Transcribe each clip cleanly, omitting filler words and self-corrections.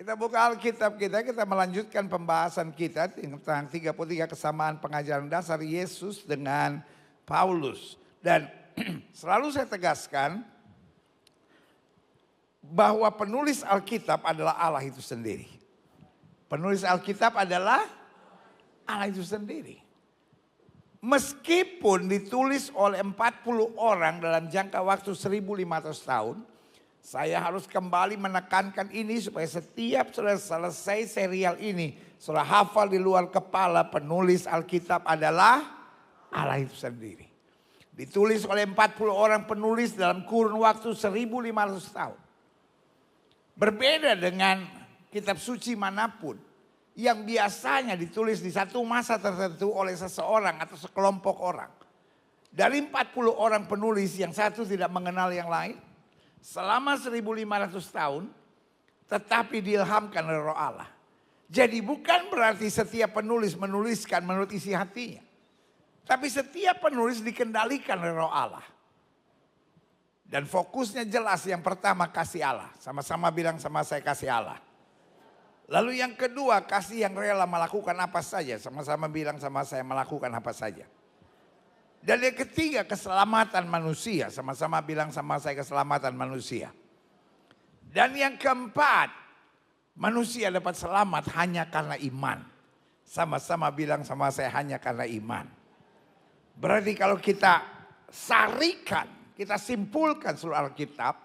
Kita buka Alkitab kita melanjutkan pembahasan kita tentang 33 kesamaan pengajaran dasar Yesus dengan Paulus. Dan selalu saya tegaskan bahwa penulis Alkitab adalah Allah itu sendiri. Penulis Alkitab adalah Allah itu sendiri. Meskipun ditulis oleh 40 orang dalam jangka waktu 1500 tahun, saya harus kembali menekankan ini supaya setiap sudah selesai serial ini, sudah hafal di luar kepala, penulis Alkitab adalah Allah itu sendiri. Ditulis oleh 40 orang penulis dalam kurun waktu 1500 tahun. Berbeda dengan kitab suci manapun yang biasanya ditulis di satu masa tertentu oleh seseorang atau sekelompok orang. Dari 40 orang penulis yang satu tidak mengenal yang lain, selama 1500 tahun tetapi diilhamkan oleh Roh Allah. Jadi bukan berarti setiap penulis menuliskan menurut isi hatinya. Tapi setiap penulis dikendalikan oleh Roh Allah. Dan fokusnya jelas, yang pertama kasih Allah. Sama-sama bilang sama saya, kasih Allah. Lalu yang kedua, kasih yang rela melakukan apa saja. Sama-sama bilang sama saya, melakukan apa saja. Dan yang ketiga, keselamatan manusia. Sama-sama bilang sama saya, keselamatan manusia. Dan yang keempat, manusia dapat selamat hanya karena iman. Sama-sama bilang sama saya, hanya karena iman. Berarti kalau kita sarikan, kita simpulkan seluruh Alkitab,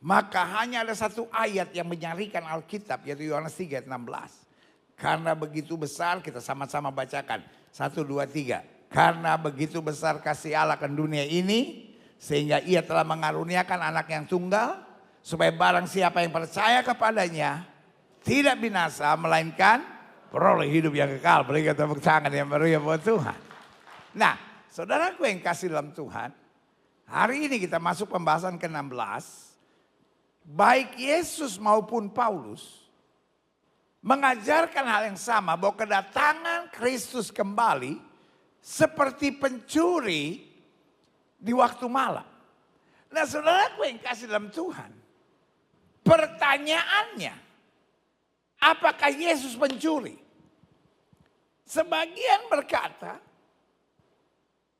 maka hanya ada satu ayat yang menyarikan Alkitab, yaitu Yohanes 3 ayat 16. Karena begitu besar, kita sama-sama bacakan. 1, 2, 3. Karena begitu besar kasih Allah ke dunia ini, sehingga ia telah mengaruniakan anak yang tunggal, supaya barang siapa yang percaya kepadanya tidak binasa, melainkan peroleh hidup yang kekal. Beri tepuk tangan yang meriah buat Tuhan. Nah, saudaraku yang kasih dalam Tuhan, hari ini kita masuk pembahasan ke-16. Baik Yesus maupun Paulus mengajarkan hal yang sama, bahwa kedatangan Kristus kembali seperti pencuri di waktu malam. Nah, saudaraku yang kasih dalam Tuhan, pertanyaannya, apakah Yesus pencuri? Sebagian berkata,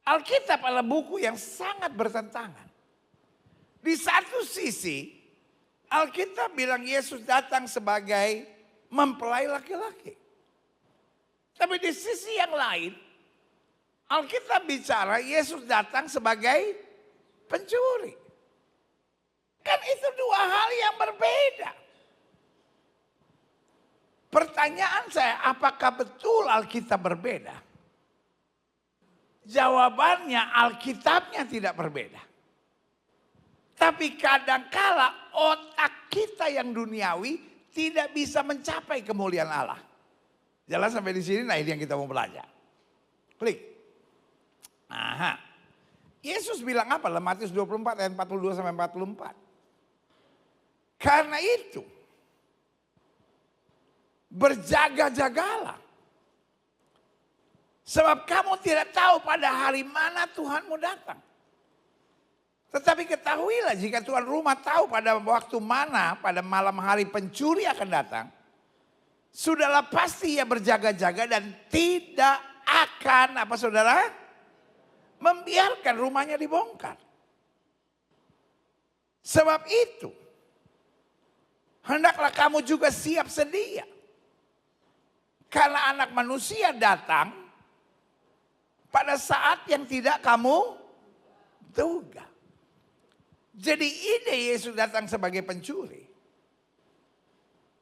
Alkitab adalah buku yang sangat bertentangan. Di satu sisi, Alkitab bilang Yesus datang sebagai mempelai laki-laki. Tapi di sisi yang lain, Alkitab bicara Yesus datang sebagai pencuri. Kan itu dua hal yang berbeda. Pertanyaan saya, apakah betul Alkitab berbeda? Jawabannya, Alkitabnya tidak berbeda. Tapi kadangkala otak kita yang duniawi tidak bisa mencapai kemuliaan Allah. Jelas sampai di sini, nah ini yang kita mau belajar. Klik. Aha. Yesus bilang apa? Matius 24 ayat 42 sampai 44. Karena itu, berjaga-jagalah. Sebab kamu tidak tahu pada hari mana Tuhanmu datang. Tetapi ketahuilah, jika tuan rumah tahu pada waktu mana, pada malam hari pencuri akan datang, sudahlah pasti ia berjaga-jaga dan tidak akan, apa saudara? Membiarkan rumahnya dibongkar. Sebab itu, hendaklah kamu juga siap sedia. Karena anak manusia datang pada saat yang tidak kamu duga. Jadi ide Yesus datang sebagai pencuri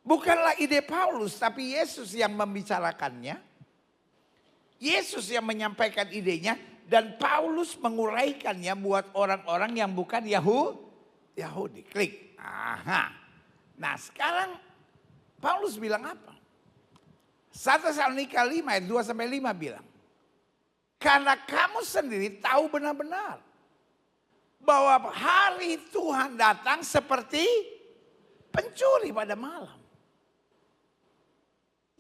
bukanlah ide Paulus, tapi Yesus yang membicarakannya. Yesus yang menyampaikan idenya, dan Paulus menguraikannya buat orang-orang yang bukan Yahudi. Klik. Aha. Nah, sekarang Paulus bilang apa? 1 Tesalonika 5 ayat 2 sampai 5 bilang, karena kamu sendiri tahu benar-benar bahwa hari Tuhan datang seperti pencuri pada malam.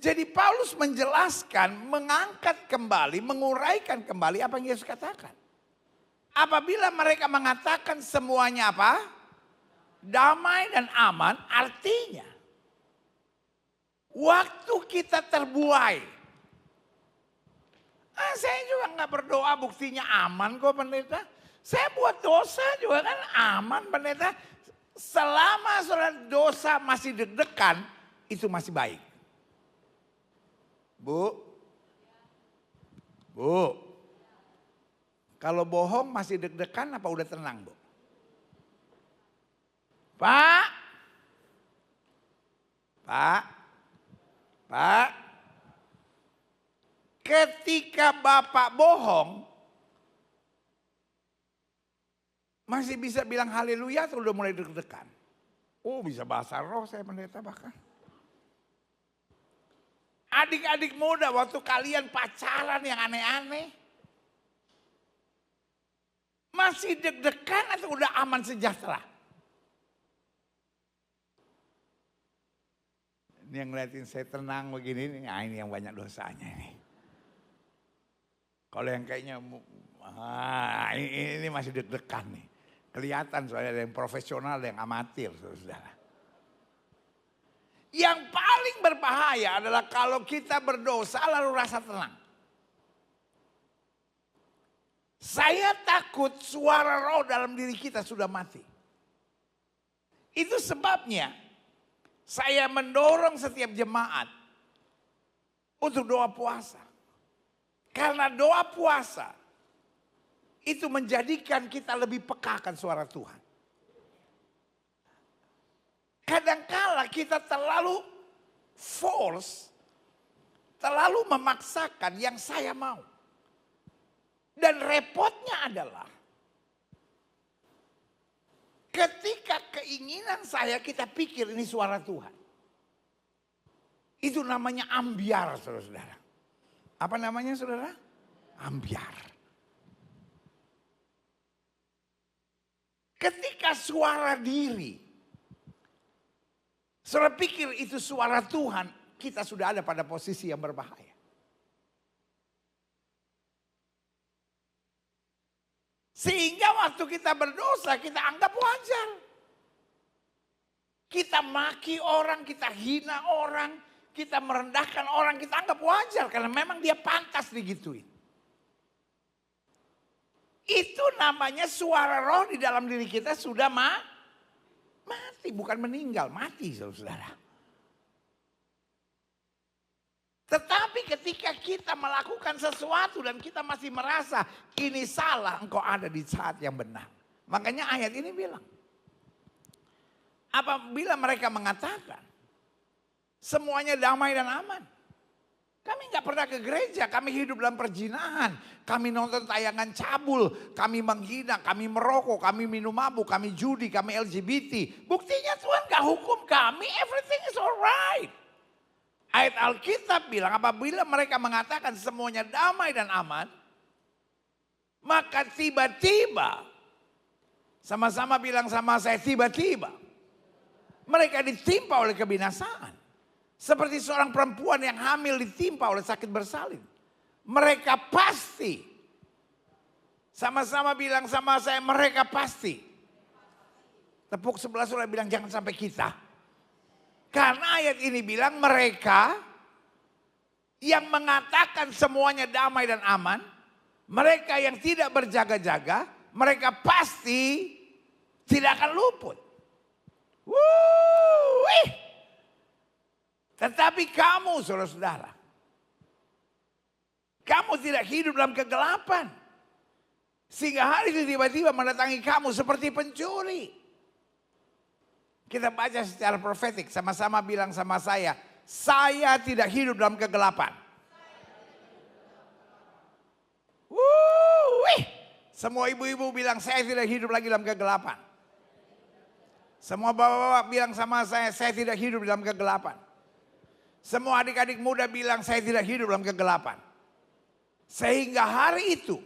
Jadi Paulus menjelaskan, mengangkat kembali, menguraikan kembali apa yang Yesus katakan. Apabila mereka mengatakan semuanya apa? Damai dan aman, artinya Waktu kita terbuai. Saya juga nggak berdoa buktinya aman kok pendeta. Saya buat dosa juga kan aman pendeta. Selama saudara dosa masih deg-degan, itu masih baik. Bu, kalau bohong masih deg-degan apa udah tenang bu? Pak, ketika Bapak bohong, masih bisa bilang haleluya atau udah mulai deg-degan? Oh bisa bahasa roh saya pendeta bahkan. Adik-adik muda waktu kalian pacaran yang aneh-aneh. Masih deg-degan atau udah aman sejahtera? Ini yang ngeliatin saya tenang begini, ini yang banyak dosanya ini. Kalau yang kayaknya, ini masih deg-degan nih. Kelihatan soalnya ada yang profesional, ada yang amatir, saudara. Yang paling berbahaya adalah kalau kita berdosa lalu rasa tenang. Saya takut suara roh dalam diri kita sudah mati. Itu sebabnya saya mendorong setiap jemaat untuk doa puasa. Karena doa puasa itu menjadikan kita lebih peka akan suara Tuhan. Kadangkala kita terlalu force, terlalu memaksakan yang saya mau. Dan repotnya adalah ketika keinginan saya kita pikir ini suara Tuhan. Itu namanya ambiar saudara-saudara. Apa namanya saudara? Ambiar. Ketika suara diri, saudara pikir itu suara Tuhan, kita sudah ada pada posisi yang berbahaya. Sehingga waktu kita berdosa kita anggap wajar. Kita maki orang, kita hina orang, kita merendahkan orang, kita anggap wajar karena memang dia pantas digituin. Itu namanya suara roh di dalam diri kita sudah mati, bukan meninggal, mati saudara. Tetapi ketika kita melakukan sesuatu dan kita masih merasa ini salah, engkau ada di saat yang benar. Makanya ayat ini bilang, apabila mereka mengatakan semuanya damai dan aman. Kami nggak pernah ke gereja, kami hidup dalam perzinahan, kami nonton tayangan cabul, kami menghina, kami merokok, kami minum mabuk, kami judi, kami LGBT. Buktinya Tuhan gak hukum kami, everything is alright. Ayat Alkitab bilang apabila mereka mengatakan semuanya damai dan aman, maka tiba-tiba, sama-sama bilang sama saya tiba-tiba, mereka ditimpa oleh kebinasaan. Seperti seorang perempuan yang hamil ditimpa oleh sakit bersalin. Mereka pasti, sama-sama bilang sama saya mereka pasti. Tepuk sebelah saudara bilang jangan sampai kita. Karena ayat ini bilang mereka yang mengatakan semuanya damai dan aman, mereka yang tidak berjaga-jaga, mereka pasti tidak akan luput. Tetapi kamu saudara-saudara, kamu tidak hidup dalam kegelapan. Sehingga hari itu tiba-tiba mendatangi kamu seperti pencuri. Kita baca secara profetik, sama-sama bilang sama saya tidak hidup dalam kegelapan. Semua ibu-ibu bilang saya tidak hidup lagi dalam kegelapan. Semua bapak-bapak bilang sama saya tidak hidup dalam kegelapan. Semua adik-adik muda bilang saya tidak hidup dalam kegelapan. Sehingga hari itu,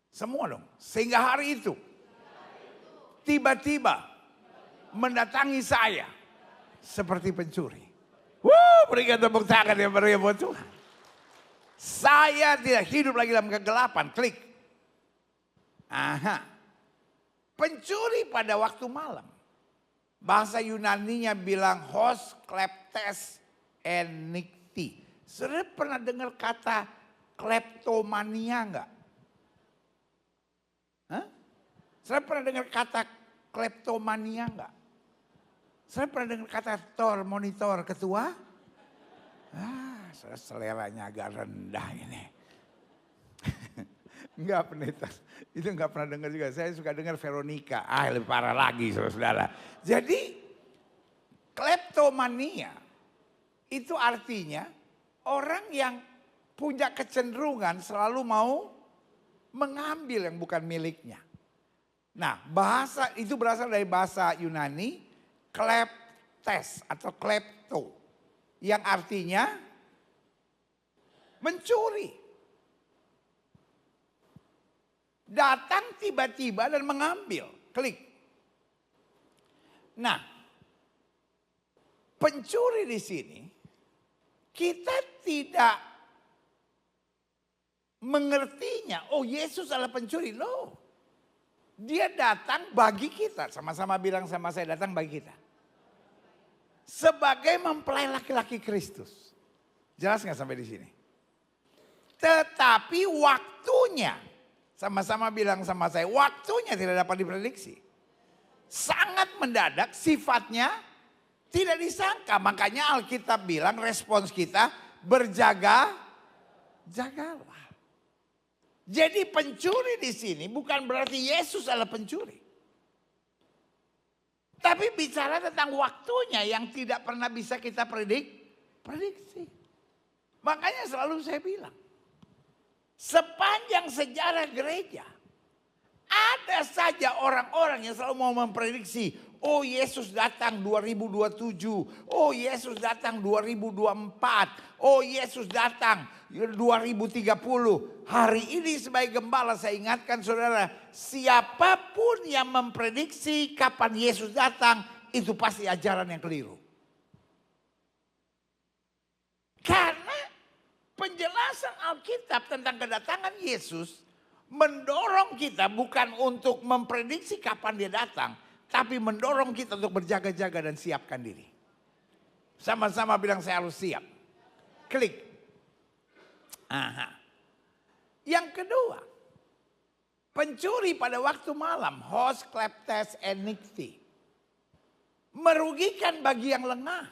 semua dong, sehingga hari itu tiba-tiba mendatangi saya seperti pencuri. Berikan tepuk tangan yang meriah buat Tuhan. Saya tidak hidup lagi dalam kegelapan. Klik. Pencuri pada waktu malam. Bahasa Yunaninya bilang hos kleptes Enigti. Saudara pernah dengar kata kleptomania enggak? Hah? Saudara pernah dengar kata kleptomania enggak? Saudara pernah dengar kata monitor ketua? Seleranya agak rendah ini. Enggak pendeta, itu enggak pernah dengar juga. Saya suka dengar Veronica, lebih parah lagi saudara-saudara. Jadi kleptomania itu artinya orang yang punya kecenderungan selalu mau mengambil yang bukan miliknya. Nah, bahasa itu berasal dari bahasa Yunani kleptes atau klepto yang artinya mencuri. Datang tiba-tiba dan mengambil, klik. Nah, pencuri di sini kita tidak mengertinya. Oh, Yesus adalah pencuri. Loh. Dia datang bagi kita. Sama-sama bilang sama saya, datang bagi kita. Sebagai mempelai laki-laki Kristus. Jelas nggak sampai di sini? Tetapi waktunya, sama-sama bilang sama saya, waktunya tidak dapat diprediksi. Sangat mendadak, sifatnya tidak disangka. Makanya Alkitab bilang respons kita jagalah. Jadi pencuri di sini bukan berarti Yesus adalah pencuri. Tapi bicara tentang waktunya yang tidak pernah bisa kita prediksi. Makanya selalu saya bilang, sepanjang sejarah gereja, ada saja orang-orang yang selalu mau memprediksi, oh Yesus datang 2027, oh Yesus datang 2024, oh Yesus datang 2030. Hari ini sebagai gembala saya ingatkan saudara, siapapun yang memprediksi kapan Yesus datang, itu pasti ajaran yang keliru. Karena penjelasan Alkitab tentang kedatangan Yesus mendorong kita bukan untuk memprediksi kapan dia datang, tapi mendorong kita untuk berjaga-jaga dan siapkan diri. Sama-sama bilang saya harus siap. Klik. Aha. Yang kedua, pencuri pada waktu malam, hos kleptes enigti, merugikan bagi yang lengah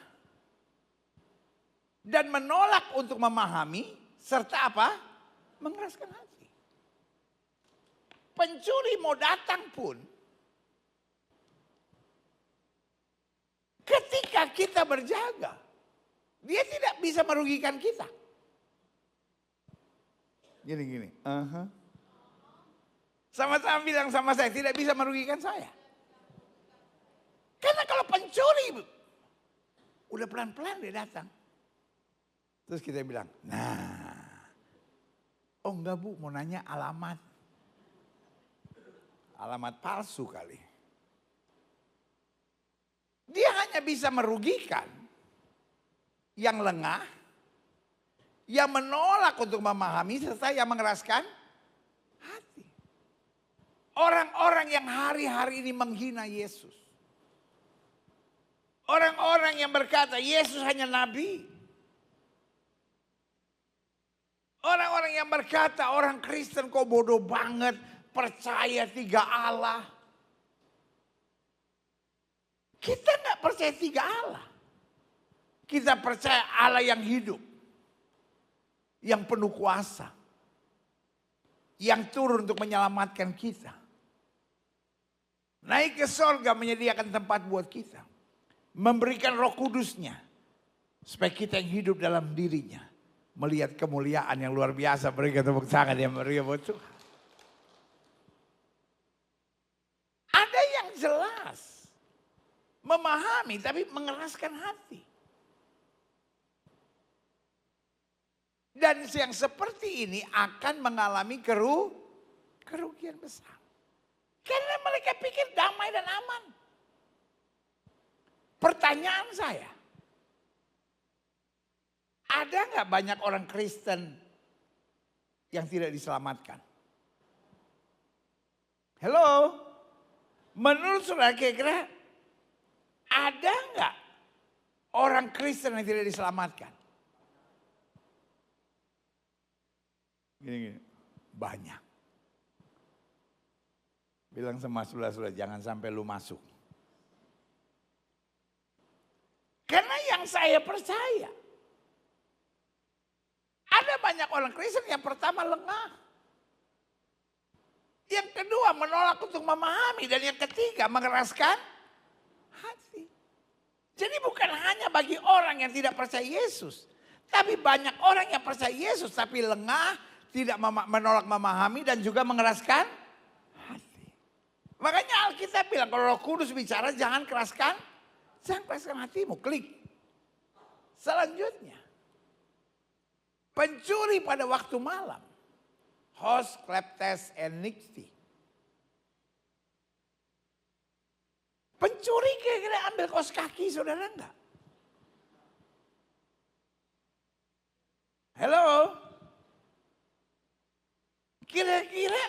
dan menolak untuk memahami serta apa? Mengeraskan hati. Pencuri mau datang pun ketika kita berjaga, dia tidak bisa merugikan kita. Gini. Sama-sama bilang sama saya, tidak bisa merugikan saya. Karena kalau pencuri, udah pelan-pelan dia datang. Terus kita bilang, oh enggak Bu, mau nanya alamat. Alamat palsu kali. Dia hanya bisa merugikan yang lengah, yang menolak untuk memahami, serta yang mengeraskan hati. Orang-orang yang hari-hari ini menghina Yesus. Orang-orang yang berkata Yesus hanya nabi. Orang-orang yang berkata orang Kristen kok bodoh banget, percaya 3 Allah. Kita nggak percaya 3 Allah. Kita percaya Allah yang hidup. Yang penuh kuasa. Yang turun untuk menyelamatkan kita. Naik ke sorga menyediakan tempat buat kita. Memberikan Roh Kudusnya. Supaya kita yang hidup dalam dirinya. Melihat kemuliaan yang luar biasa. Berikan tepuk tangan yang meriah buat Tuhan. Ada yang jelas. Memahami tapi mengeraskan hati. Dan yang seperti ini akan mengalami kerugian besar. Karena mereka pikir damai dan aman. Pertanyaan saya. Ada nggak banyak orang Kristen yang tidak diselamatkan? Hello? Menurut saudara kira-kira ada nggak orang orang Kristen yang tidak diselamatkan? Gini, banyak. Bilang sama saudara-saudara, jangan sampai lu masuk. Karena yang saya percaya, ada banyak orang Kristen yang pertama lengah. Yang kedua menolak untuk memahami. Dan yang ketiga mengeraskan hati. Jadi bukan hanya bagi orang yang tidak percaya Yesus. Tapi banyak orang yang percaya Yesus tapi lengah, tidak menolak memahami dan juga mengeraskan hati. Makanya Alkitab bilang kalau Roh Kudus bicara jangan keraskan hatimu. Klik. Selanjutnya. Pencuri pada waktu malam. Hos, kleptes, and nixti. Pencuri kira-kira ambil kaos kaki saudara enggak? Halo? Kira-kira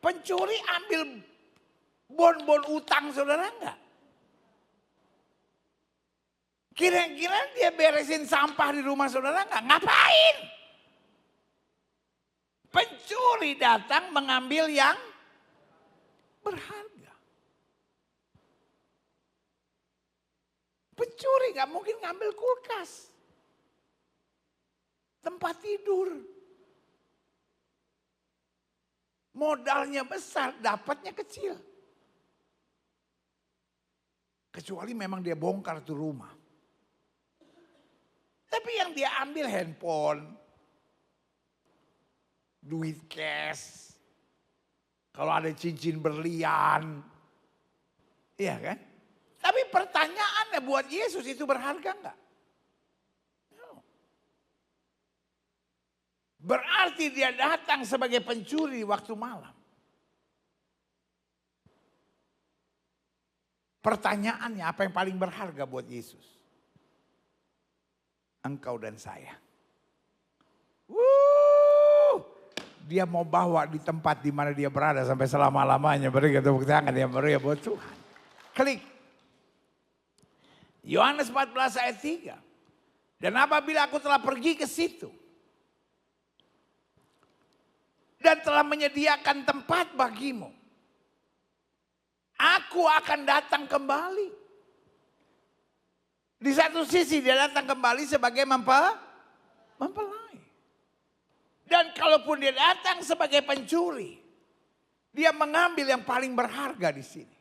pencuri ambil bon-bon utang saudara enggak? Kira-kira dia beresin sampah di rumah saudara enggak? Ngapain? Pencuri datang mengambil yang berharga. Pencuri gak mungkin ngambil kulkas. Tempat tidur. Modalnya besar, dapatnya kecil. Kecuali memang dia bongkar tuh rumah. Tapi yang dia ambil handphone, duit cash, kalau ada cincin berlian, iya kan? Tapi pertanyaannya buat Yesus itu berharga enggak? No. Berarti dia datang sebagai pencuri waktu malam. Pertanyaannya apa yang paling berharga buat Yesus? Engkau dan saya. Dia mau bawa di tempat di mana dia berada sampai selama-lamanya. Berikan tepuk tangan yang meriah buat Tuhan. Klik. Yohanes 14 ayat 3. Dan apabila aku telah pergi ke situ. Dan telah menyediakan tempat bagimu. Aku akan datang kembali. Di satu sisi dia datang kembali sebagai mempelai. Dan kalaupun dia datang sebagai pencuri, dia mengambil yang paling berharga di sini.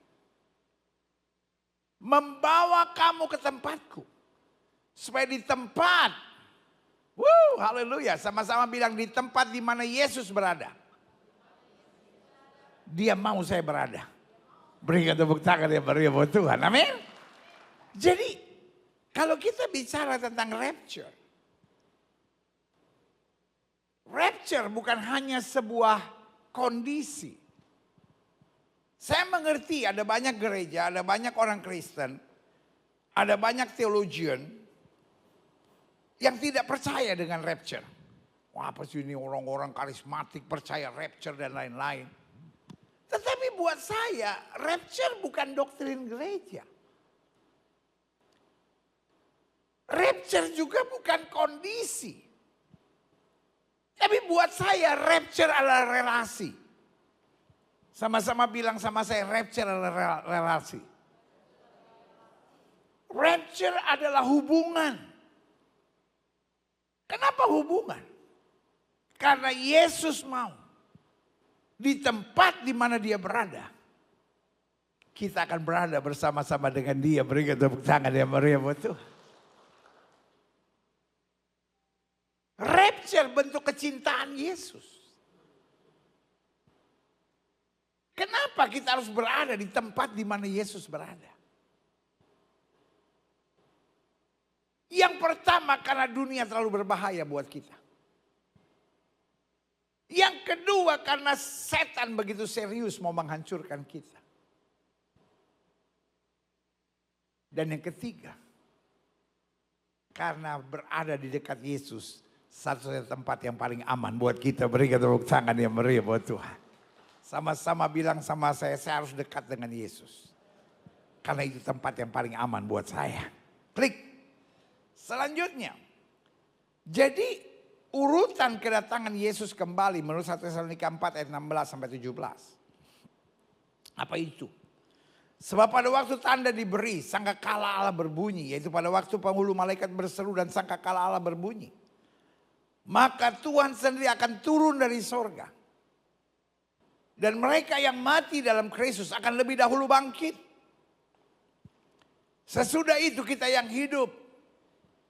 Membawa kamu ke tempatku. Supaya di tempat, haleluya, sama-sama bilang di tempat di mana Yesus berada. Dia mau saya berada. Berikan tepuk tangan yang meriah buat Tuhan, amin. Jadi kalau kita bicara tentang rapture, rapture bukan hanya sebuah kondisi. Saya mengerti ada banyak gereja, ada banyak orang Kristen, ada banyak theologian yang tidak percaya dengan rapture. Wah, apa sih ini orang-orang karismatik percaya rapture dan lain-lain. Tetapi buat saya rapture bukan doktrin gereja. Rapture juga bukan kondisi. Tapi buat saya rapture adalah relasi. Sama-sama bilang sama saya rapture adalah relasi. Rapture adalah hubungan. Kenapa hubungan? Karena Yesus mau di tempat di mana dia berada. Kita akan berada bersama-sama dengan dia. Berikan tepuk tangan yang meriah buat Tuhan. Rapture bentuk kecintaan Yesus. Kenapa kita harus berada di tempat di mana Yesus berada? Yang pertama karena dunia terlalu berbahaya buat kita. Yang kedua karena setan begitu serius mau menghancurkan kita. Dan yang ketiga, karena berada di dekat Yesus, satu-satunya tempat yang paling aman buat kita. Berikan tepuk tangan yang meriah buat Tuhan. Sama-sama bilang sama saya harus dekat dengan Yesus. Karena itu tempat yang paling aman buat saya. Klik. Selanjutnya, jadi urutan kedatangan Yesus kembali menurut 1 Tesalonika 4 ayat 16 sampai 17. Apa itu? Sebab pada waktu tanda diberi, sangkakala Allah berbunyi. Yaitu pada waktu penghulu malaikat berseru dan sangkakala Allah berbunyi. Maka Tuhan sendiri akan turun dari sorga. Dan mereka yang mati dalam Kristus akan lebih dahulu bangkit. Sesudah itu kita yang hidup,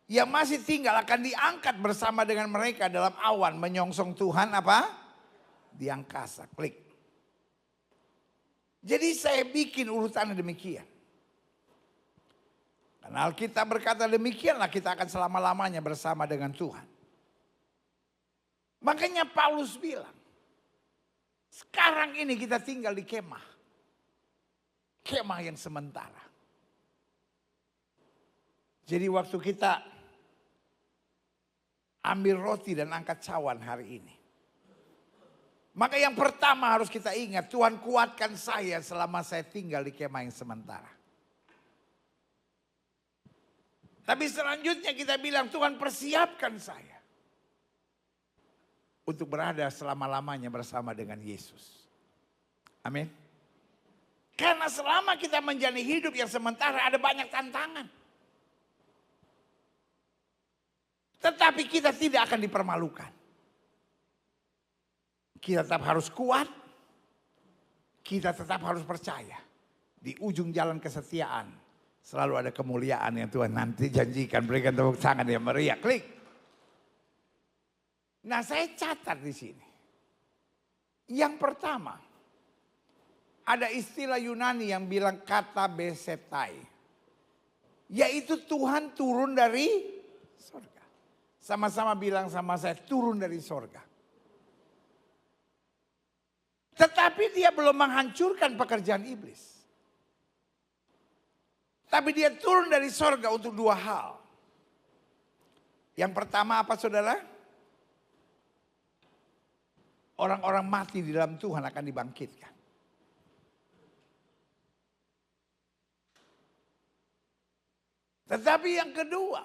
yang masih tinggal akan diangkat bersama dengan mereka dalam awan menyongsong Tuhan apa? Di angkasa. Klik. Jadi saya bikin urutannya demikian. Karena Alkitab berkata demikianlah kita akan selama-lamanya bersama dengan Tuhan. Makanya Paulus bilang, sekarang ini kita tinggal di kemah. Kemah yang sementara. Jadi waktu kita ambil roti dan angkat cawan hari ini. Maka yang pertama harus kita ingat, Tuhan kuatkan saya selama saya tinggal di kemah yang sementara. Tapi selanjutnya kita bilang, Tuhan persiapkan saya untuk berada selama-lamanya bersama dengan Yesus. Amin. Karena selama kita menjalani hidup yang sementara ada banyak tantangan. Tetapi kita tidak akan dipermalukan. Kita tetap harus kuat. Kita tetap harus percaya. Di ujung jalan kesetiaan selalu ada kemuliaan yang Tuhan nanti janjikan. Berikan tepuk tangan yang meriah. Klik. Nah, saya catat di sini. Yang pertama, ada istilah Yunani yang bilang kata besetai. Yaitu Tuhan turun dari sorga. Sama-sama bilang sama saya, turun dari sorga. Tetapi dia belum menghancurkan pekerjaan iblis. Tapi dia turun dari sorga untuk dua hal. Yang pertama apa saudara? Orang-orang mati di dalam Tuhan akan dibangkitkan. Tetapi yang kedua,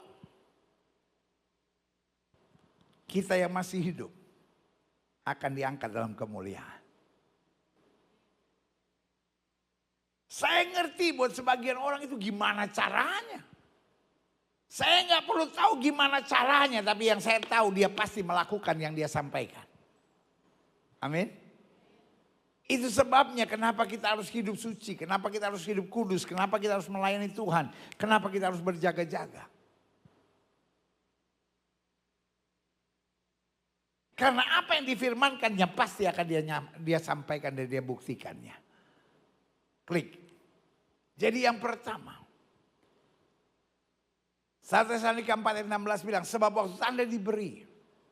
kita yang masih hidup akan diangkat dalam kemuliaan. Saya ngerti buat sebagian orang itu gimana caranya. Saya nggak perlu tahu gimana caranya, tapi yang saya tahu dia pasti melakukan yang dia sampaikan. Amin. Itu sebabnya kenapa kita harus hidup suci, kenapa kita harus hidup kudus, kenapa kita harus melayani Tuhan, kenapa kita harus berjaga-jaga. Karena apa yang difirmankannya pasti akan dia sampaikan dan dia buktikannya. Klik. Jadi yang pertama. 1 Tesalonika 4 ayat 16 bilang, sebab waktu tanda diberi.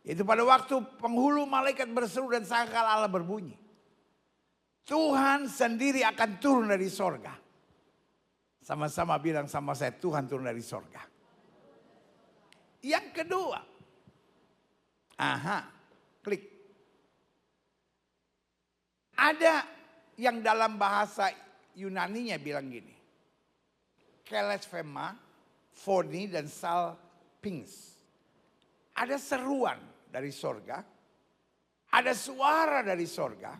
Yaitu pada waktu penghulu malaikat berseru dan sangkakala Allah berbunyi. Tuhan sendiri akan turun dari sorga. Sama-sama bilang sama saya, Tuhan turun dari sorga. Yang kedua. Klik. Ada yang dalam bahasa Yunaninya bilang gini. Kelesphema, phoni dan salpings. Ada seruan dari sorga. Ada suara dari sorga.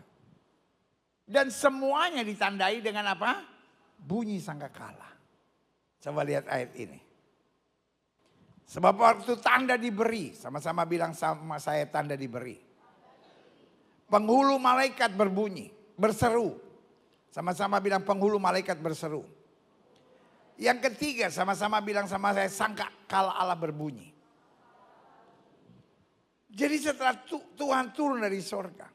Dan semuanya ditandai dengan apa? Bunyi sangkakala. Coba lihat ayat ini. Sebab waktu tanda diberi. Sama-sama bilang sama saya tanda diberi. Penghulu malaikat berbunyi. Berseru. Sama-sama bilang penghulu malaikat berseru. Yang ketiga sama-sama bilang sama saya sangkakala Allah berbunyi. Jadi setelah Tuhan turun dari sorga.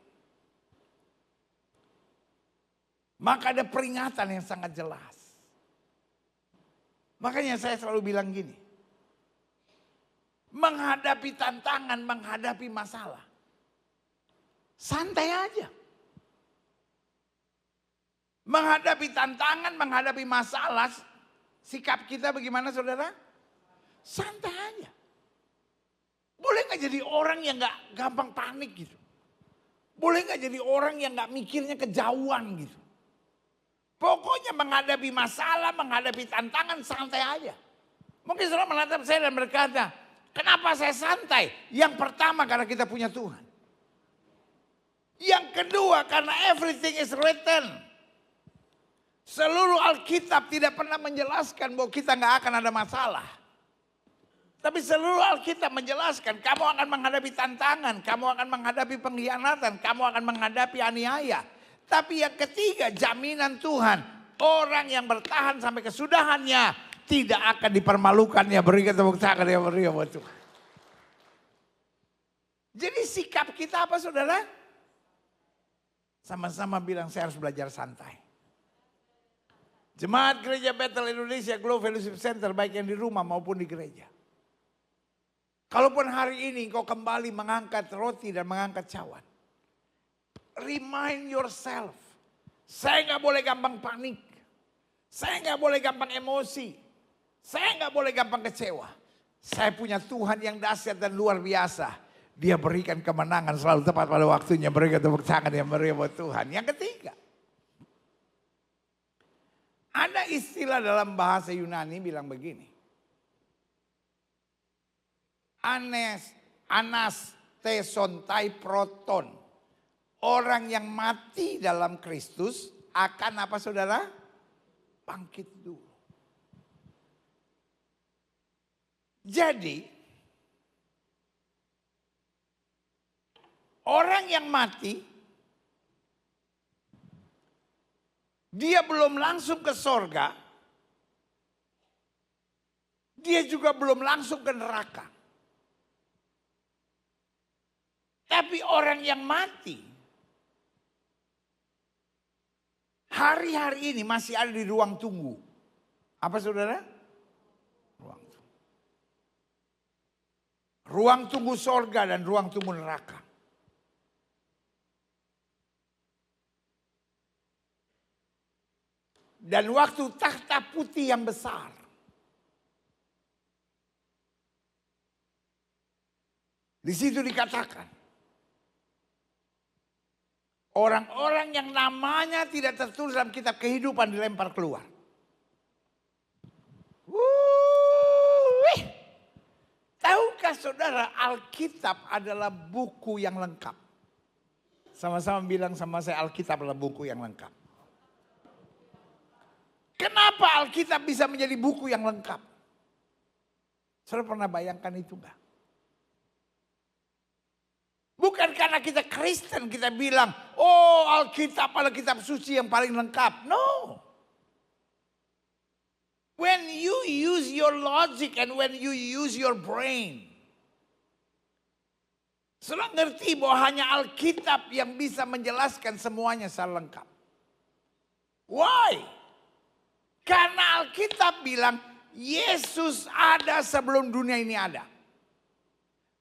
Maka ada peringatan yang sangat jelas. Makanya saya selalu bilang gini. Menghadapi tantangan, menghadapi masalah. Santai aja. Menghadapi tantangan, menghadapi masalah. Sikap kita bagaimana saudara? Santai aja. Boleh gak jadi orang yang gak gampang panik gitu. Boleh gak jadi orang yang gak mikirnya kejauhan gitu. Pokoknya menghadapi masalah, menghadapi tantangan santai aja. Mungkin saudara menatap saya dan berkata, kenapa saya santai? Yang pertama karena kita punya Tuhan. Yang kedua karena everything is written. Seluruh Alkitab tidak pernah menjelaskan bahwa kita nggak akan ada masalah. Tapi seluruh Alkitab menjelaskan kamu akan menghadapi tantangan, kamu akan menghadapi pengkhianatan, kamu akan menghadapi aniaya. Tapi yang ketiga jaminan Tuhan, orang yang bertahan sampai kesudahannya tidak akan dipermalukannya. Berikan tepuk tangan yang meriah buat Tuhan. Jadi sikap kita apa saudara? Sama-sama bilang saya harus belajar santai. Jemaat Gereja Bethel Indonesia Glow Fellowship Center baik yang di rumah maupun di gereja. Kalaupun hari ini kau kembali mengangkat roti dan mengangkat cawan. Remind yourself. Saya nggak boleh gampang panik. Saya nggak boleh gampang emosi. Saya nggak boleh gampang kecewa. Saya punya Tuhan yang dahsyat dan luar biasa. Dia berikan kemenangan selalu tepat pada waktunya. Berikan tepuk tangan yang meriah buat Tuhan. Yang ketiga. Ada istilah dalam bahasa Yunani bilang begini. Anastasontai proton. Orang yang mati dalam Kristus akan apa saudara? Bangkit dulu. Jadi orang yang mati dia belum langsung ke sorga. Dia juga belum langsung ke neraka. Tapi orang yang mati hari-hari ini masih ada di ruang tunggu. Apa saudara? Ruang tunggu. Ruang tunggu sorga dan ruang tunggu neraka. Dan waktu takhta putih yang besar. Di situ dikatakan. Orang-orang yang namanya tidak tertulis dalam kitab kehidupan dilempar keluar. Tahukah saudara Alkitab adalah buku yang lengkap? Sama-sama bilang sama saya Alkitab adalah buku yang lengkap. Kenapa Alkitab bisa menjadi buku yang lengkap? Saudara pernah bayangkan itu enggak? Bukan karena kita Kristen kita bilang, oh Alkitab adalah kitab suci yang paling lengkap. No. When you use your logic and when you use your brain. Saudara ngerti bahwa hanya Alkitab yang bisa menjelaskan semuanya secara lengkap. Why? Karena Alkitab bilang Yesus ada sebelum dunia ini ada.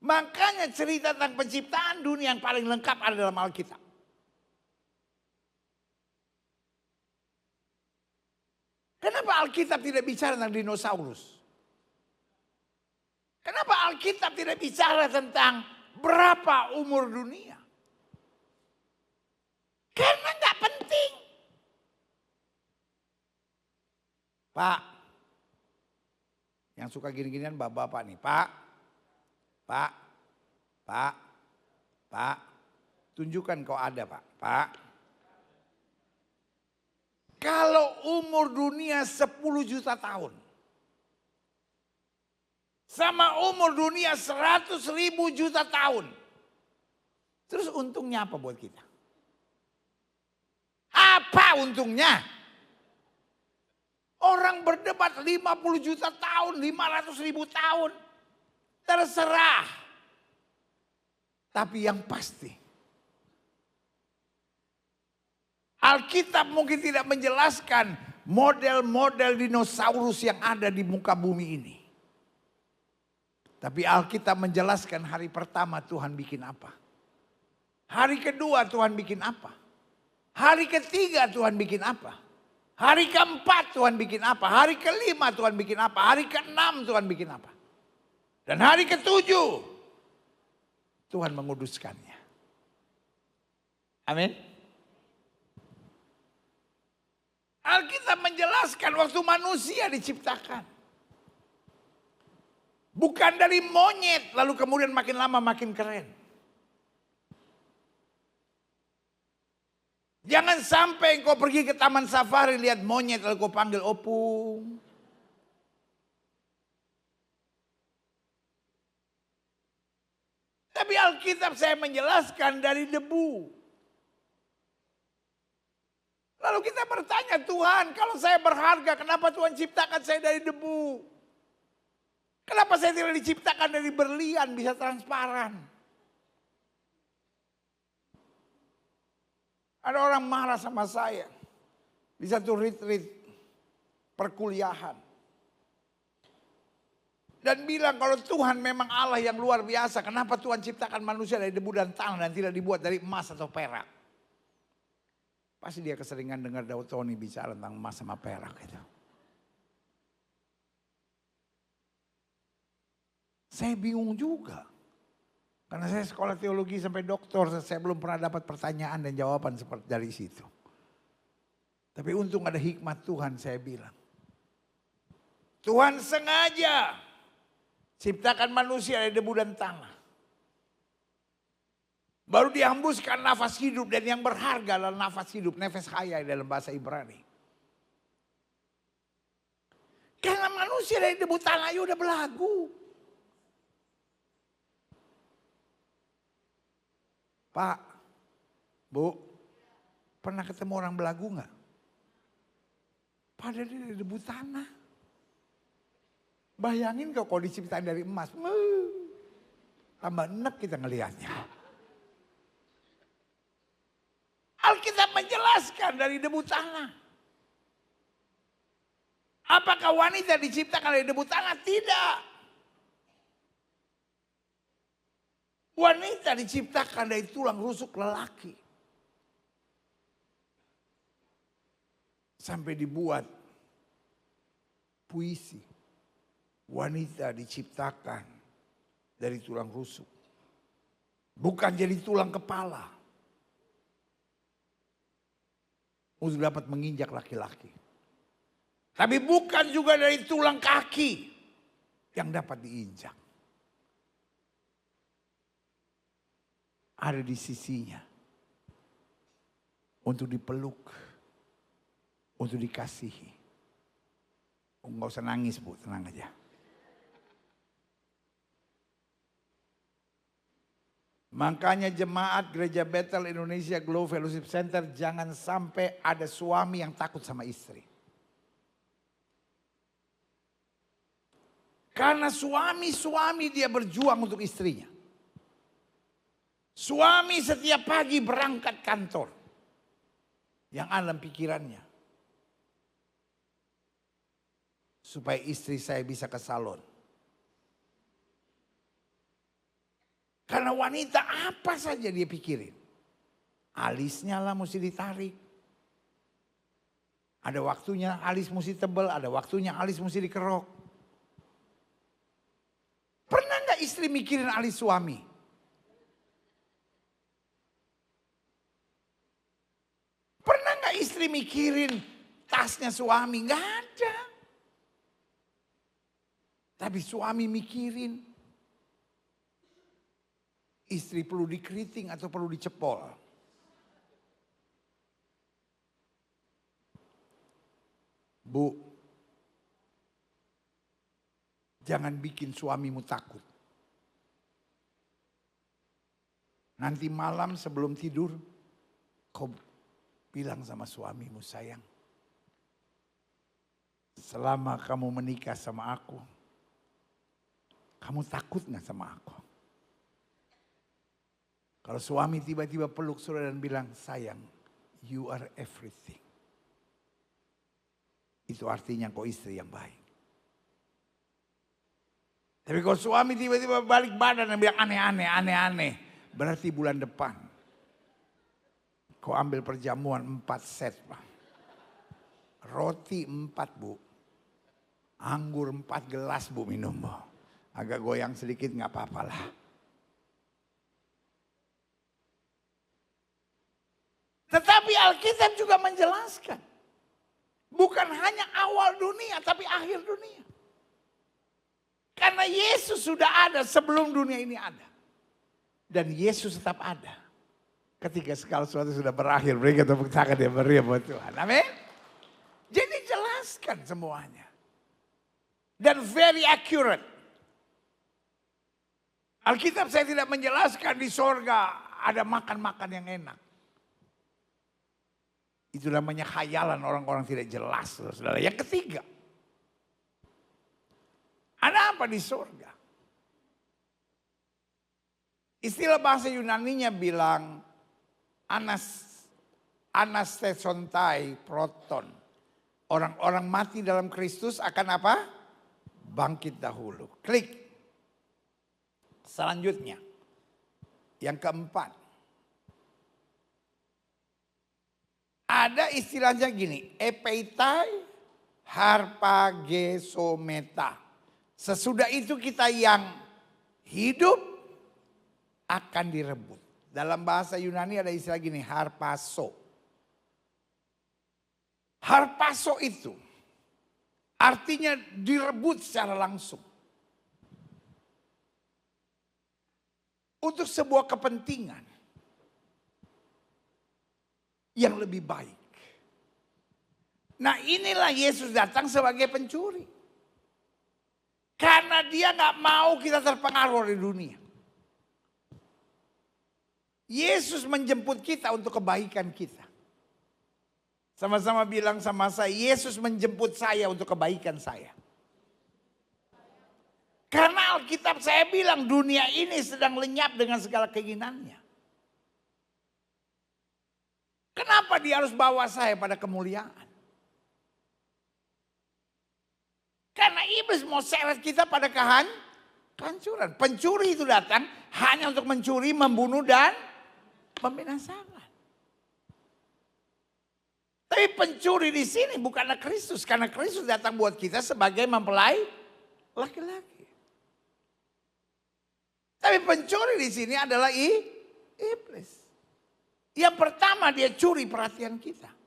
Makanya cerita tentang penciptaan dunia yang paling lengkap ada dalam Alkitab. Kenapa Alkitab tidak bicara tentang dinosaurus? Kenapa Alkitab tidak bicara tentang berapa umur dunia? Karena nggak penting. Pak, yang suka gini-ginian bapak-bapak nih, Pak, tunjukkan kau ada Pak. Kalau umur dunia 10 juta tahun. Sama umur dunia 100.000 juta tahun. Terus untungnya apa buat kita? Apa untungnya? Orang berdebat 50 juta tahun, 500.000 tahun. Terserah. Tapi yang pasti. Alkitab mungkin tidak menjelaskan model-model dinosaurus yang ada di muka bumi ini. Tapi Alkitab menjelaskan hari pertama Tuhan bikin apa. Hari kedua Tuhan bikin apa. Hari ketiga Tuhan bikin apa. Hari keempat Tuhan bikin apa. Hari kelima Tuhan bikin apa. Hari keenam Tuhan bikin apa. Dan hari ketujuh Tuhan menguduskannya. Amin. Alkitab menjelaskan waktu manusia diciptakan. Bukan dari monyet lalu kemudian makin lama makin keren. Jangan sampai kau pergi ke taman safari lihat monyet lalu kau panggil opung. Tapi Alkitab saya menjelaskan dari debu. Lalu kita bertanya, Tuhan, kalau saya berharga, kenapa Tuhan ciptakan saya dari debu? Kenapa saya tidak diciptakan dari berlian, bisa transparan? Ada orang marah sama saya di satu retreat perkuliahan. Dan bilang kalau Tuhan memang Allah yang luar biasa, kenapa Tuhan ciptakan manusia dari debu dan tanah dan tidak dibuat dari emas atau perak? Pasti dia keseringan dengar Daud Tony bicara tentang emas sama perak gitu. Saya bingung juga. Karena saya sekolah teologi sampai doktor, saya belum pernah dapat pertanyaan dan jawaban seperti dari situ. Tapi untung ada hikmat Tuhan, saya bilang. Tuhan sengaja ciptakan manusia dari debu dan tanah. Baru dihembuskan nafas hidup dan yang berharga adalah nafas hidup, nefes haya dalam bahasa Ibrani. Karena manusia dari debu tanah ya udah belagu. Pak, Bu, pernah ketemu orang belagu nggak? Padahal dia dari debu tanah. Bayangin kalau diciptain dari emas, tambah enak kita ngelihatnya. Alkitab menjelaskan dari debu tanah. Apakah wanita diciptakan dari debu tanah? Tidak. Wanita diciptakan dari tulang rusuk lelaki. Sampai dibuat puisi. Wanita diciptakan dari tulang rusuk. Bukan jadi tulang kepala. Untuk dapat menginjak laki-laki. Tapi bukan juga dari tulang kaki yang dapat diinjak. Ada di sisinya. Untuk dipeluk. Untuk dikasihi. Enggak usah nangis, Bu, tenang aja. Makanya jemaat Gereja Bethel Indonesia Glow Fellowship Center jangan sampai ada suami yang takut sama istri. Karena suami dia berjuang untuk istrinya. Suami setiap pagi berangkat kantor. Yang alam pikirannya. Supaya istri saya bisa ke salon. Karena wanita apa saja dia pikirin. Alisnya lah mesti ditarik. Ada waktunya alis mesti tebal, ada waktunya alis mesti dikerok. Pernah gak istri mikirin alis suami? Pernah gak istri mikirin tasnya suami? Gak ada. Tapi suami mikirin. Istri perlu dikeriting atau perlu dicepol. Bu, jangan bikin suamimu takut. Nanti malam sebelum tidur, kau bilang sama suamimu, sayang. Selama kamu menikah sama aku, kamu takut gak sama aku? Kalau suami tiba-tiba peluk saudara dan bilang, sayang, you are everything. Itu artinya kau istri yang baik. Tapi kalau suami tiba-tiba balik badan dan bilang aneh-aneh. Berarti bulan depan. Kau ambil perjamuan 4 set, Pak. Roti 4, Bu. Anggur 4 gelas, Bu, minum, Bu. Agak goyang sedikit gak apa-apa lah. Tetapi Alkitab juga menjelaskan. Bukan hanya awal dunia tapi akhir dunia. Karena Yesus sudah ada sebelum dunia ini ada. Dan Yesus tetap ada. Ketika segala sesuatu sudah berakhir. Berikan tepuk tangan yang meriah buat Tuhan. Amin. Jadi jelaskan semuanya. Dan very accurate. Alkitab saya tidak menjelaskan di sorga ada makan-makan yang enak. Itu namanya khayalan orang-orang tidak jelas. Saudara. Yang ketiga. Ada apa di sorga? Istilah bahasa Yunaninya bilang anastesontai proton. Orang-orang mati dalam Kristus akan apa? Bangkit dahulu. Klik. Selanjutnya. Yang keempat. Ada istilahnya gini. Epeitai harpagesometa. Sesudah itu kita yang hidup akan direbut. Dalam bahasa Yunani ada istilah gini, harpaso. Harpaso itu artinya direbut secara langsung. Untuk sebuah kepentingan yang lebih baik. Nah inilah Yesus datang sebagai pencuri. Karena dia gak mau kita terpengaruh oleh dunia. Yesus menjemput kita untuk kebaikan kita. Sama-sama bilang sama saya, Yesus menjemput saya untuk kebaikan saya. Karena Alkitab saya bilang dunia ini sedang lenyap dengan segala keinginannya. Kenapa dia harus bawa saya pada kemuliaan? Karena iblis mau seret kita pada kehancuran. Pencuri itu datang hanya untuk mencuri, membunuh, dan membinasakan. Tapi pencuri di sini bukanlah Kristus. Karena Kristus datang buat kita sebagai mempelai laki-laki. Tapi pencuri di sini adalah iblis. Yang pertama dia curi perhatian kita.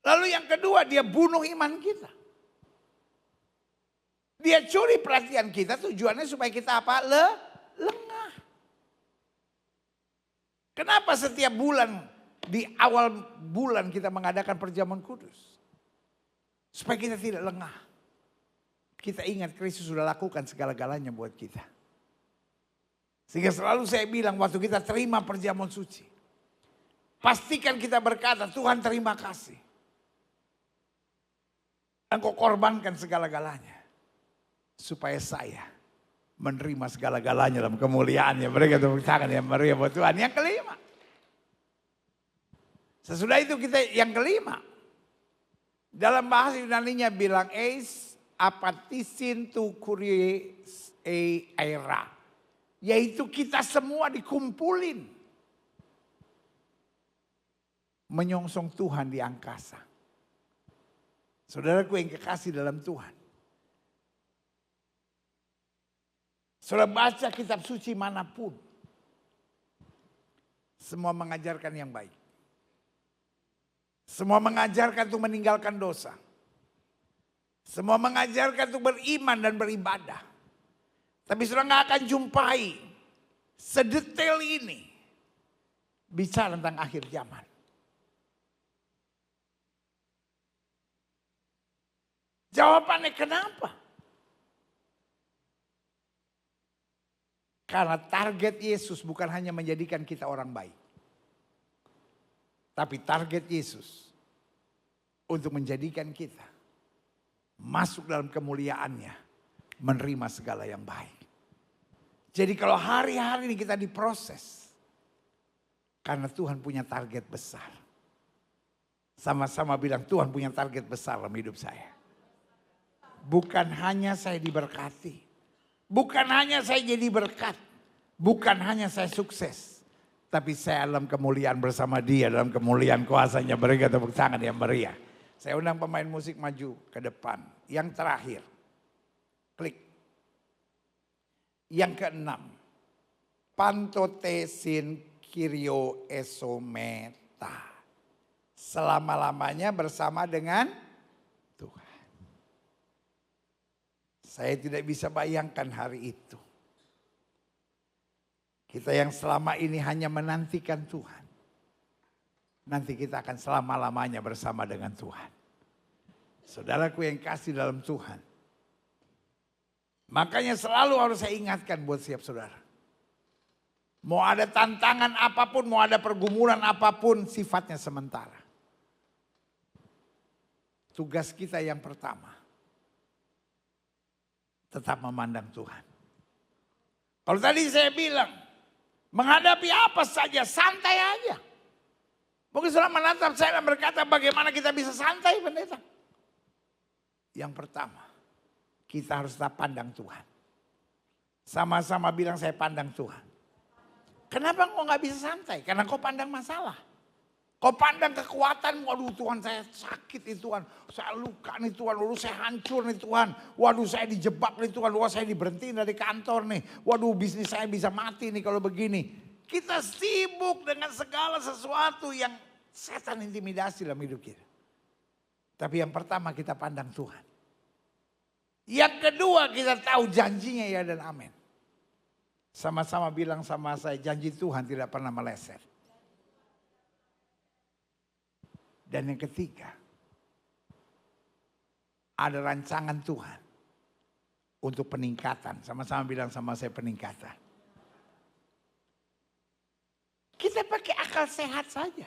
Lalu yang kedua dia bunuh iman kita. Dia curi perhatian kita tujuannya supaya kita apa? Lengah. Kenapa setiap bulan di awal bulan kita mengadakan perjamuan kudus? Supaya kita tidak lengah. Kita ingat Kristus sudah lakukan segala-galanya buat kita. Sehingga selalu saya bilang waktu kita terima perjamuan suci. Pastikan kita berkata, Tuhan terima kasih. Engkau korbankan segala-galanya. Supaya saya menerima segala-galanya dalam kemuliaannya. Mereka tepuk tangan yang meriah buat Tuhan. Yang kelima. Sesudah itu kita yang kelima. Dalam bahasa Yunaninya bilang eis apatisin tu kuries eira. Yaitu kita semua dikumpulin. Menyongsong Tuhan di angkasa. Saudaraku yang kekasih dalam Tuhan. Saudara baca kitab suci manapun. Semua mengajarkan yang baik. Semua mengajarkan untuk meninggalkan dosa. Semua mengajarkan untuk beriman dan beribadah. Tapi saudara gak akan jumpai sedetail ini. Bicara tentang akhir zaman. Jawabannya kenapa? Karena target Yesus bukan hanya menjadikan kita orang baik. Tapi target Yesus untuk menjadikan kita masuk dalam kemuliaannya. Menerima segala yang baik. Jadi kalau hari-hari ini kita diproses. Karena Tuhan punya target besar. Sama-sama bilang Tuhan punya target besar dalam hidup saya. Bukan hanya saya diberkati. Bukan hanya saya jadi berkat. Bukan hanya saya sukses. Tapi saya dalam kemuliaan bersama dia. Dalam kemuliaan kuasanya. Berikan tepuk tangan yang meriah. Saya undang pemain musik maju ke depan. Yang terakhir. Klik. Yang keenam. Pantotesin kirio esometa. Selama-lamanya bersama dengan Tuhan. Saya tidak bisa bayangkan hari itu. Kita yang selama ini hanya menantikan Tuhan. Nanti kita akan selama-lamanya bersama dengan Tuhan. Saudaraku yang kasih dalam Tuhan. Makanya selalu harus saya ingatkan buat setiap saudara. Mau ada tantangan apapun, mau ada pergumulan apapun, sifatnya sementara. Tugas kita yang pertama, tetap memandang Tuhan. Kalau tadi saya bilang, menghadapi apa saja, santai aja. Mungkin saudara menatap saya dan berkata, bagaimana kita bisa santai, pendeta? Yang pertama, kita harus tetap pandang Tuhan. Sama-sama bilang saya pandang Tuhan. Kenapa kau gak bisa santai? Karena kau pandang masalah. Kau pandang kekuatan, waduh Tuhan saya sakit nih Tuhan. Saya luka nih Tuhan, waduh saya hancur nih Tuhan. Waduh saya dijebak nih Tuhan, waduh saya diberhentiin dari kantor nih. Waduh bisnis saya bisa mati nih kalau begini. Kita sibuk dengan segala sesuatu yang setan intimidasi dalam hidup kita. Tapi yang pertama kita pandang Tuhan. Yang kedua kita tahu janjinya ya dan amin. Sama-sama bilang sama saya, janji Tuhan tidak pernah meleset. Dan yang ketiga, ada rancangan Tuhan untuk peningkatan. Sama-sama bilang sama saya peningkatan. Kita pakai akal sehat saja.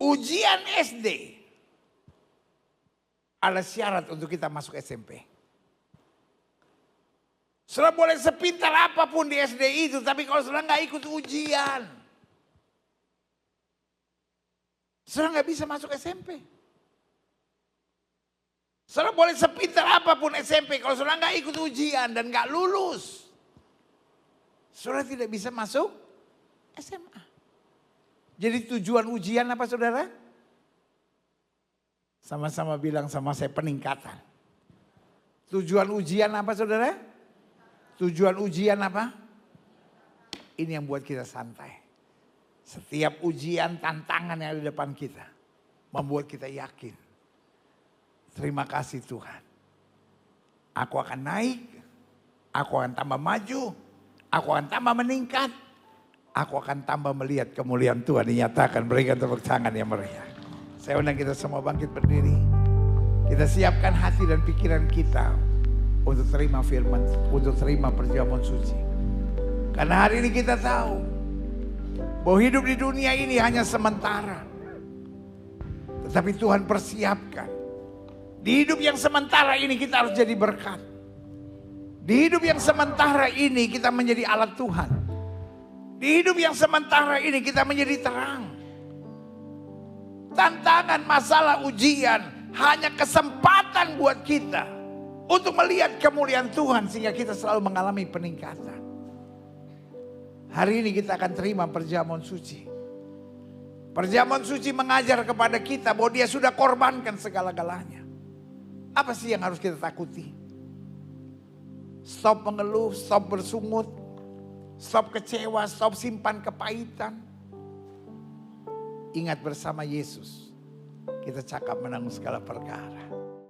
Ujian SD adalah syarat untuk kita masuk SMP. Saudara boleh sepintar apapun di SD itu, tapi kalau saudara nggak ikut ujian, saudara nggak bisa masuk SMP. Saudara boleh sepintar apapun SMP, kalau saudara nggak ikut ujian dan nggak lulus, saudara tidak bisa masuk SMA. Jadi tujuan ujian apa saudara? Sama-sama bilang sama saya peningkatan. Tujuan ujian apa saudara? Tujuan ujian apa? Ini yang buat kita santai. Setiap ujian tantangan yang ada di depan kita membuat kita yakin. Terima kasih Tuhan. Aku akan naik, aku akan tambah maju, aku akan tambah meningkat. Aku akan tambah melihat kemuliaan Tuhan dinyatakan. Berikan tepuk tangan yang meriah. Saya undang kita semua bangkit berdiri. Kita siapkan hati dan pikiran kita untuk terima firman, untuk terima perjamuan suci. Karena hari ini kita tahu bahwa hidup di dunia ini hanya sementara. Tetapi Tuhan persiapkan. Di hidup yang sementara ini kita harus jadi berkat. Di hidup yang sementara ini kita menjadi alat Tuhan. Di hidup yang sementara ini kita menjadi terang. Tantangan, masalah, ujian hanya kesempatan buat kita untuk melihat kemuliaan Tuhan sehingga kita selalu mengalami peningkatan. Hari ini kita akan terima perjamuan suci. Perjamuan suci mengajar kepada kita bahwa dia sudah korbankan segala-galanya. Apa sih yang harus kita takuti? Stop mengeluh, stop bersungut, stop kecewa, stop simpan kepahitan. Ingat bersama Yesus, kita cakap menanggung segala perkara.